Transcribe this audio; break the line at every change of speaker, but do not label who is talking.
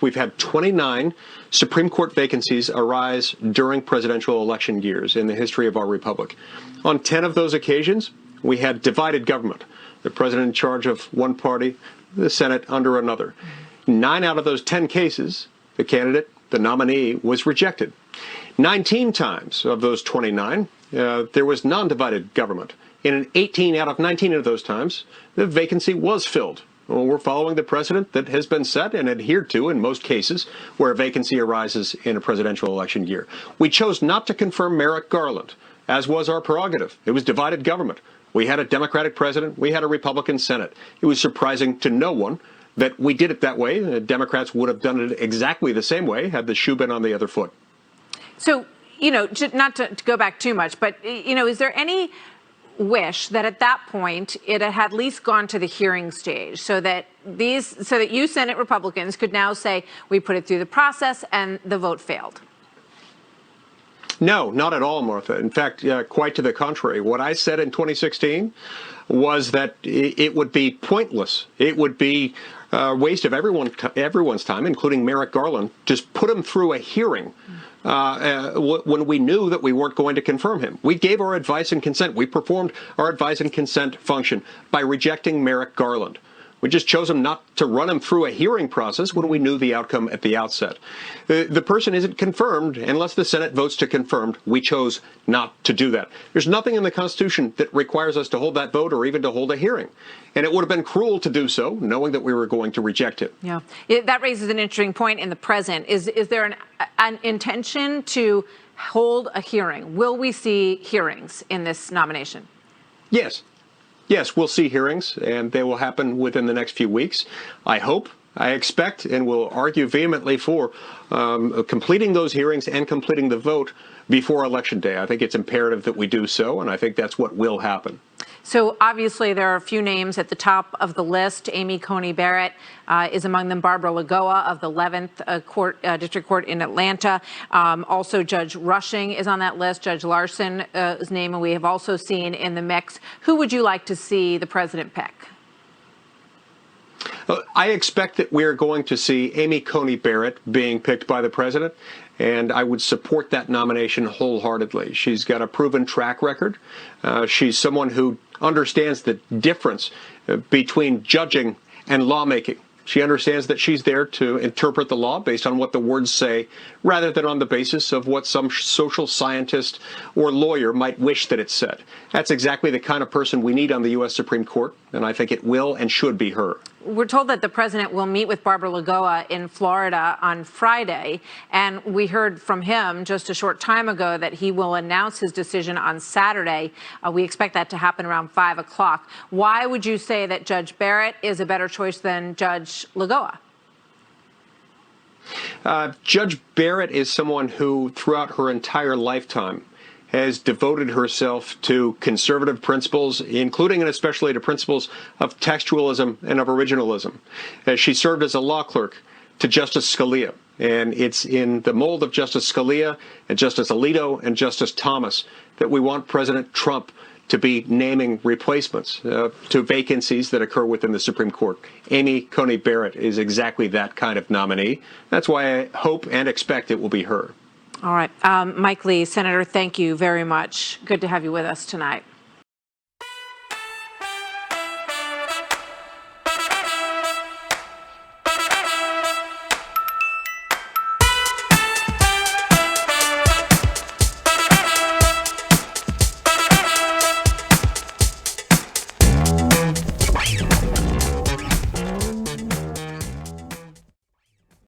We've had 29 Supreme Court vacancies arise during presidential election years in the history of our republic. On 10 of those occasions, we had divided government, the president in charge of one party, the Senate under another. 9 out of those 10 cases, the candidate, the nominee, was rejected. 19 times of those 29, there was non-divided government. In 18 out of 19 of those times, the vacancy was filled. Well, we're following the precedent that has been set and adhered to in most cases where a vacancy arises in a presidential election year. We chose not to confirm Merrick Garland, as was our prerogative. It was divided government. We had a Democratic president. We had a Republican Senate. It was surprising to no one that we did it that way. The Democrats would have done it exactly the same way had the shoe been on the other foot.
So, not to go back too much, but, is there any wish that at that point it had at least gone to the hearing stage so that you Senate Republicans could now say we put it through the process and the vote failed?
No, not at all, Martha. In fact, quite to the contrary. What I said in 2016 was that it would be pointless. It would be a waste of everyone's time, including Merrick Garland, just put him through a hearing when we knew that we weren't going to confirm him. We gave our advice and consent. We performed our advice and consent function by rejecting Merrick Garland. We just chose him not to run him through a hearing process when we knew the outcome at the outset. The person isn't confirmed unless the Senate votes to confirm. We chose not to do that. There's nothing in the Constitution that requires us to hold that vote or even to hold a hearing. And it would have been cruel to do so, knowing that we were going to reject it.
Yeah, that raises an interesting point in the present. Is there an intention to hold a hearing? Will we see hearings in this nomination?
Yes. Yes, we'll see hearings, and they will happen within the next few weeks. I hope, I expect, and will argue vehemently for completing those hearings and completing the vote before Election Day. I think it's imperative that we do so, and I think that's what will happen.
So obviously there are a few names at the top of the list. Amy Coney Barrett is among them. Barbara Lagoa of the 11th District Court in Atlanta. Also Judge Rushing is on that list. Judge Larson's name, and we have also seen in the mix. Who would you like to see the president pick?
I expect that we're going to see Amy Coney Barrett being picked by the president, and I would support that nomination wholeheartedly. She's got a proven track record. She's someone who understands the difference between judging and lawmaking. She understands that she's there to interpret the law based on what the words say, rather than on the basis of what some social scientist or lawyer might wish that it said. That's exactly the kind of person we need on the U.S. Supreme Court, and I think it will and should be her.
We're told that the president will meet with Barbara Lagoa in Florida on Friday, and we heard from him just a short time ago that he will announce his decision on Saturday. We expect that to happen around 5 o'clock. Why would you say that Judge Barrett is a better choice than Judge Lagoa?
Judge Barrett is someone who, throughout her entire lifetime, has devoted herself to conservative principles, including and especially to principles of textualism and of originalism. She served as a law clerk to Justice Scalia, and it's in the mold of Justice Scalia and Justice Alito and Justice Thomas that we want President Trump to be naming replacements to vacancies that occur within the Supreme Court. Amy Coney Barrett is exactly that kind of nominee. That's why I hope and expect it will be her.
All right. Mike Lee, Senator, thank you very much. Good to have you with us tonight.